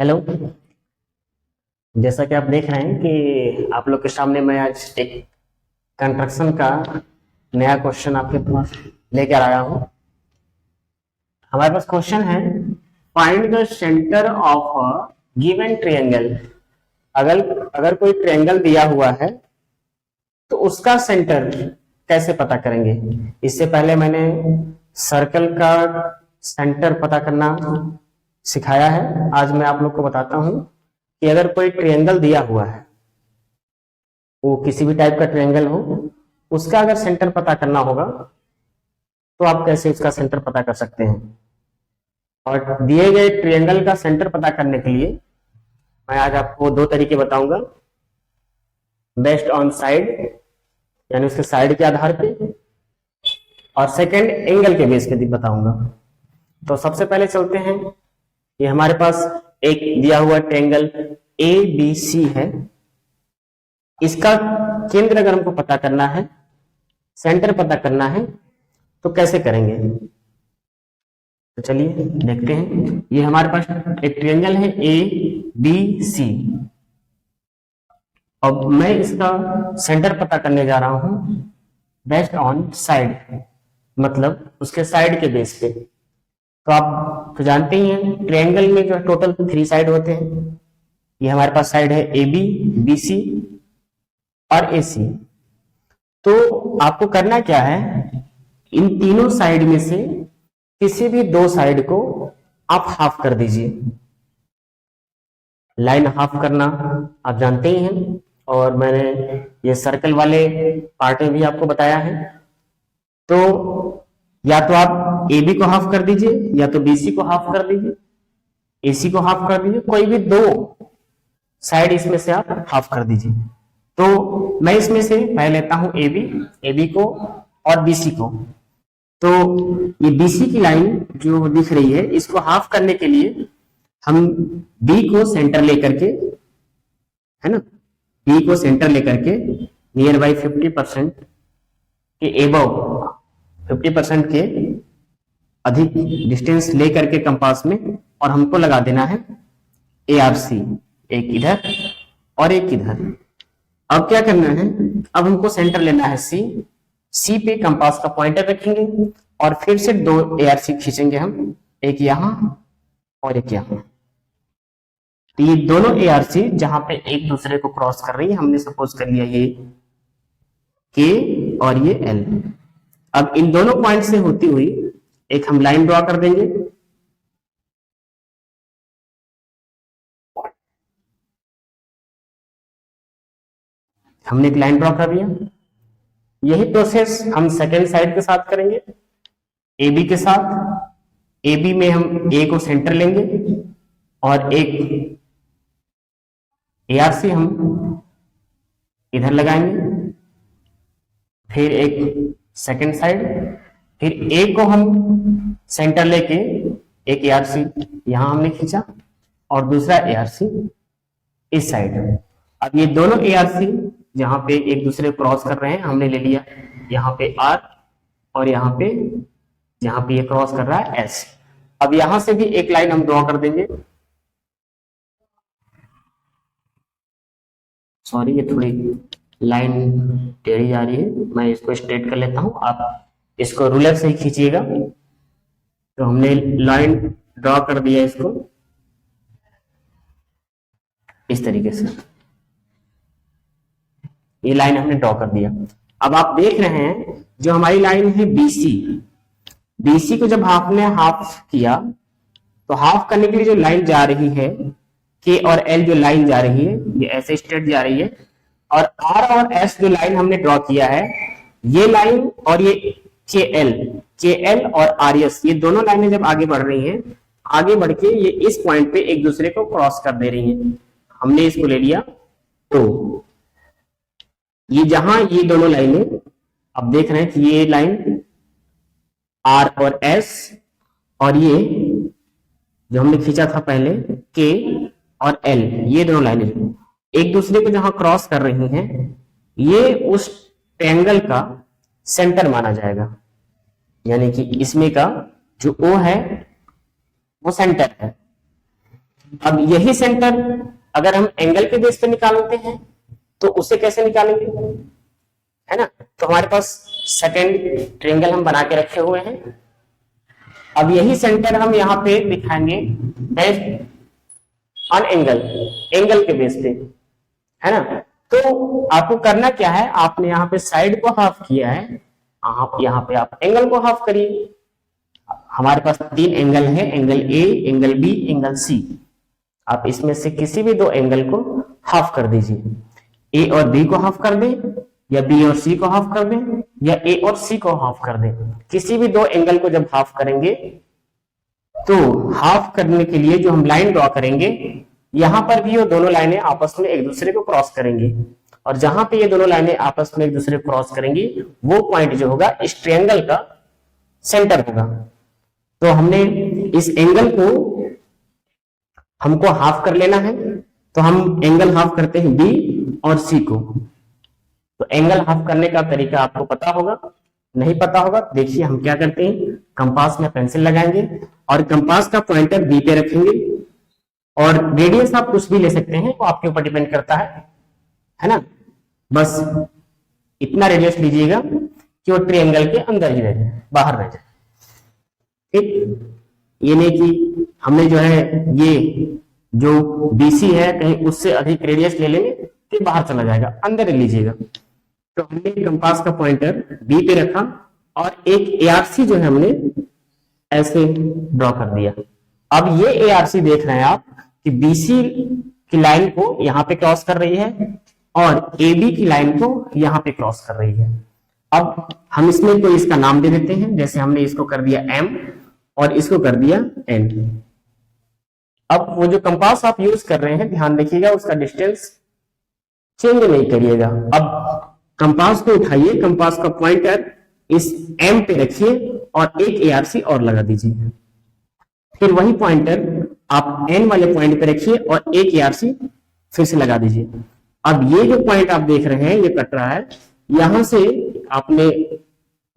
Hello. जैसा कि आप देख रहे हैं कि आप लोग के सामने मैं आज एक कंस्ट्रक्शन का नया क्वेश्चन आपके पास लेकर आया हूं। हमारे पास क्वेश्चन है, find the centre of a given triangle. अगर अगर कोई ट्रायंगल दिया हुआ है तो उसका सेंटर कैसे पता करेंगे। इससे पहले मैंने सर्कल का सेंटर पता करना सिखाया है। आज मैं आप लोग को बताता हूं कि अगर कोई ट्रायंगल दिया हुआ है, वो किसी भी टाइप का ट्रायंगल हो, उसका अगर सेंटर पता करना होगा तो आप कैसे उसका सेंटर पता कर सकते हैं। और दिए गए ट्रायंगल का सेंटर पता करने के लिए मैं आज आपको दो तरीके बताऊंगा। बेस्ड ऑन साइड, यानी उसके साइड के आधार पे, और सेकंड एंगल के बेस पे बताऊंगा। तो सबसे पहले चलते हैं, ये हमारे पास एक दिया हुआ ट्रायंगल ए बी सी है। इसका केंद्र अगर हमको पता करना है, सेंटर पता करना है, तो कैसे करेंगे। तो चलिए देखते हैं। ये हमारे पास एक ट्रायंगल है ए बी सी, और मैं इसका सेंटर पता करने जा रहा हूं बेस्ड ऑन साइड, मतलब उसके साइड के बेस पे। तो आप तो जानते ही हैं ट्रायंगल में जो टोटल 3 साइड होते हैं। ये हमारे पास साइड है ए बी, बी सी और ए सी। तो आपको करना क्या है, इन तीनों साइड में से किसी भी दो साइड को आप हाफ कर दीजिए। लाइन हाफ करना आप जानते ही हैं, और मैंने ये सर्कल वाले पार्ट में भी आपको बताया है। तो या तो आप ए बी को हाफ कर दीजिए, या तो बी सी को हाफ कर दीजिए, ए सी को हाफ कर दीजिए, कोई भी दो साइड इसमें से आप हाफ कर दीजिए। तो मैं इसमें से पहले लेता हूं ए बी को और बी सी को। तो ये बी सी की लाइन जो दिख रही है, इसको हाफ करने के लिए हम बी को सेंटर लेकर के, है ना, बी को सेंटर लेकर के नियर बाई 50% के एबव, 50% के अधिक डिस्टेंस लेकर के कंपास में, और हमको लगा देना है ए आर सी, एक इधर और एक इधर। अब क्या करना है, अब हमको सेंटर लेना है सी। सी पे कंपास का पॉइंटर रखेंगे और फिर से दो ए आर सी खींचेंगे हम, एक यहां और एक यहां। तो ये दोनों ए आर सी जहां पे एक दूसरे को क्रॉस कर रही है, हमने सपोज कर लिया ये के और ये एल। अब इन दोनों पॉइंट से होती हुई एक हम लाइन ड्रॉ कर देंगे। हमने एक लाइन ड्रॉ कर दिया। यही प्रोसेस हम सेकेंड साइड के साथ करेंगे, ए बी के साथ। ए बी में हम ए को सेंटर लेंगे और एक ए आर सी हम इधर लगाएंगे, फिर एक सेकेंड साइड, फिर ए को हम सेंटर लेके एक ए आर सी यहां हमने खींचा और दूसरा ए आर सी इस साइड। अब ये दोनों ए आर सी जहां पे एक दूसरे को क्रॉस कर रहे हैं, हमने ले लिया यहाँ पे आर, और यहाँ पे जहां पे ये क्रॉस कर रहा है एस। अब यहां से भी एक लाइन हम ड्रॉ कर देंगे। सॉरी, ये थोड़ी लाइन टेढ़ी जा रही है, मैं इसको स्ट्रेट कर लेता हूं, आप इसको रूलर से ही खींचिएगा। तो हमने लाइन ड्रॉ कर दिया इसको इस तरीके से, ये लाइन हमने ड्रॉ कर दिया। अब आप देख रहे हैं जो हमारी लाइन है बीसी, बीसी को जब आपने हाफ किया, तो हाफ करने के लिए जो लाइन जा रही है के और एल, जो लाइन जा रही है ये ऐसे स्ट्रेट जा रही है, और आर और एस जो लाइन हमने ड्रॉ किया है, ये लाइन और ये के एल और आर एस, ये दोनों लाइनें जब आगे बढ़ रही हैं, आगे बढ़ के ये इस पॉइंट पे एक दूसरे को क्रॉस कर दे रही हैं। हमने इसको ले लिया। तो ये जहां ये दोनों लाइनें, अब देख रहे हैं कि ये लाइन आर और एस, और ये जो हमने खींचा था पहले के और एल, ये दोनों लाइनें एक दूसरे को जहां क्रॉस कर रही हैं, ये उस ट्रायंगल का सेंटर माना जाएगा। यानी कि इसमें का जो ओ है वो सेंटर है। अब यही सेंटर अगर हम एंगल के बेस पे निकालते हैं तो उसे कैसे निकालेंगे, है ना। तो हमारे पास सेकंड ट्रायंगल हम बना के रखे हुए हैं। अब यही सेंटर हम यहाँ पे दिखाएंगे बेस्ड ऑन एंगल, एंगल के बेस पे, है ना। तो आपको करना क्या है, आपने यहाँ पे साइड को हाफ किया है, आप यहाँ पे आप एंगल को हाफ करिए। हमारे पास 3 एंगल है, angle A, angle B, angle C. आप इसमें से किसी भी 2 एंगल को हाफ कर दीजिए। ए और बी को हाफ कर दें, या बी और सी को हाफ कर दें, या ए और सी को हाफ कर दें। किसी भी 2 एंगल को जब हाफ करेंगे तो हाफ करने के लिए जो हम लाइन ड्रॉ करेंगे, यहां पर भी ये दोनों लाइनें आपस में एक दूसरे को क्रॉस करेंगी, और जहां पे ये दोनों लाइनें आपस में एक दूसरे को क्रॉस करेंगी वो पॉइंट जो होगा इस ट्रायंगल का सेंटर होगा। तो हमने इस एंगल को हमको हाफ कर लेना है, तो हम एंगल हाफ करते हैं बी और सी को। तो एंगल हाफ करने का तरीका आपको पता होगा, नहीं पता होगा देखिए हम क्या करते हैं, कंपास में पेंसिल लगाएंगे और कंपास का पॉइंटर बी पे रखेंगे, और रेडियस आप कुछ भी ले सकते हैं, वो आपके ऊपर डिपेंड करता है ना। बस इतना रेडियस लीजिएगा कि वो ट्रायंगल के अंदर ही रह जाए, बाहर रह जाए, ठीक। ये नहीं कि हमने जो है ये जो BC है कहीं उससे अधिक रेडियस ले लेंगे कि बाहर चला जाएगा, अंदर ही लीजिएगा। तो हमने कंपास का पॉइंटर बी पे रखा और एक ARC जो है हमने ऐसे ड्रॉ कर दिया। अब ये ARC देख रहे हैं आप कि BC की लाइन को यहां पे क्रॉस कर रही है और AB की लाइन को यहां पे क्रॉस कर रही है। अब हम इसमें कोई इसका नाम दे देते हैं, जैसे हमने इसको कर दिया M और इसको कर दिया N। अब वो जो कंपास आप यूज कर रहे हैं ध्यान रखिएगा उसका डिस्टेंस चेंज नहीं करिएगा। अब कंपास को उठाइए, कंपास का पॉइंटर इस M पे रखिए और एक ARC और लगा दीजिए, फिर वही पॉइंटर आप N वाले पॉइंट पे रखिए और एक ARC फिर से लगा दीजिए। अब ये जो पॉइंट आप देख रहे हैं ये कट रहा है, यहां से आपने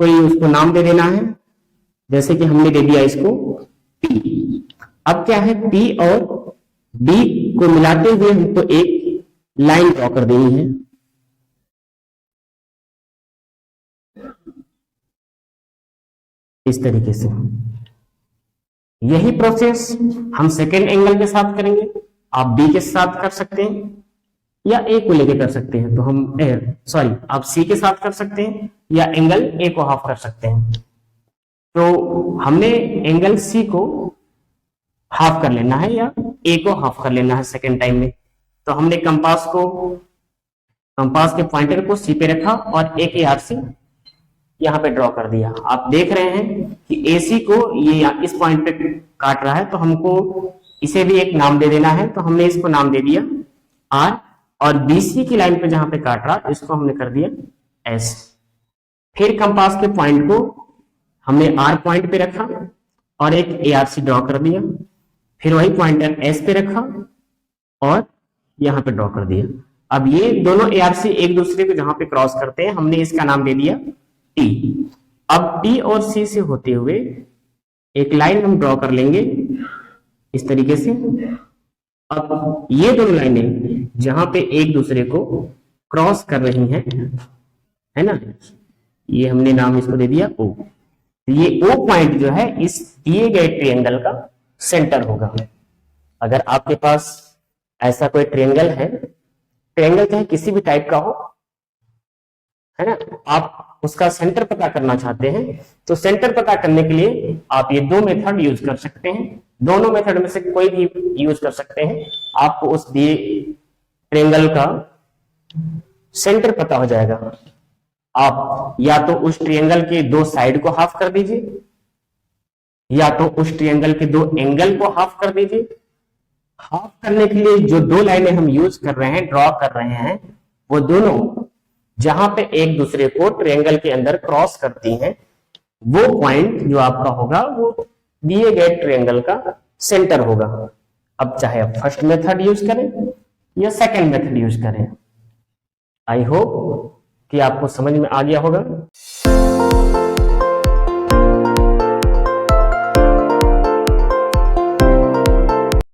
कोई उसको नाम दे देना है, जैसे कि हमने दे दिया इसको P। अब क्या है, P और D को मिलाते हुए हमको एक लाइन ड्रॉ कर देनी है। इस तरीके से यही प्रोसेस हम सेकेंड एंगल के साथ करेंगे। आप B के साथ कर सकते हैं या A को लेके कर सकते हैं, तो हम आप C के साथ कर सकते हैं या एंगल A को हाफ कर सकते हैं। तो हमने एंगल C को हाफ कर लेना है या A को हाफ कर लेना है सेकेंड टाइम में। तो हमने कंपास के पॉइंटर को C पे रखा और एक ARC यहां पे ड्रॉ कर दिया। आप देख रहे हैं कि AC को ये इस पॉइंट पे काट रहा है, तो हमको इसे भी एक नाम दे देना है, तो हमने इसको नाम दे दिया R, और BC की लाइन पे जहां पे काट रहा इसको हमने कर दिया S। फिर कंपास के पॉइंट को हमने R पॉइंट पे रखा और एक ARC ड्रॉ कर दिया, फिर वही पॉइंटर S पे रखा और यहां पे ड्रॉ कर दिया। अब ये दोनों ARC एक दूसरे को जहां पे क्रॉस करते हैं हमने इसका नाम दे दिया T। अब T और C से होते हुए एक लाइन हम ड्रॉ कर लेंगे इस तरीके से। अब ये दोनों लाइनें जहां पे एक दूसरे को क्रॉस कर रही हैं, है ना, ये हमने नाम इसको दे दिया O। ये O पॉइंट जो है इस दिए गए ट्रायंगल का सेंटर होगा। अगर आपके पास ऐसा कोई ट्रायंगल है, ट्रायंगल चाहे किसी भी टाइप का हो, है ना, आप उसका सेंटर पता करना चाहते हैं, तो सेंटर पता करने के लिए आप ये 2 मेथड यूज कर सकते हैं। दोनों मेथड में से कोई भी यूज कर सकते हैं, आपको उस दिए ट्रायंगल का सेंटर पता हो जाएगा। आप या तो उस ट्रायंगल के 2 साइड को हाफ कर दीजिए, या तो उस ट्रायंगल के 2 एंगल को हाफ कर दीजिए। हाफ करने के लिए जो 2 लाइनें हम यूज कर रहे हैं, ड्रॉ कर रहे हैं, वो दोनों जहां पे एक दूसरे को ट्रायंगल के अंदर क्रॉस करती हैं, वो पॉइंट जो आपका होगा वो दिए गए ट्रायंगल का सेंटर होगा। अब चाहे आप फर्स्ट मेथड यूज करें या सेकंड मेथड यूज करें। आई होप कि आपको समझ में आ गया होगा।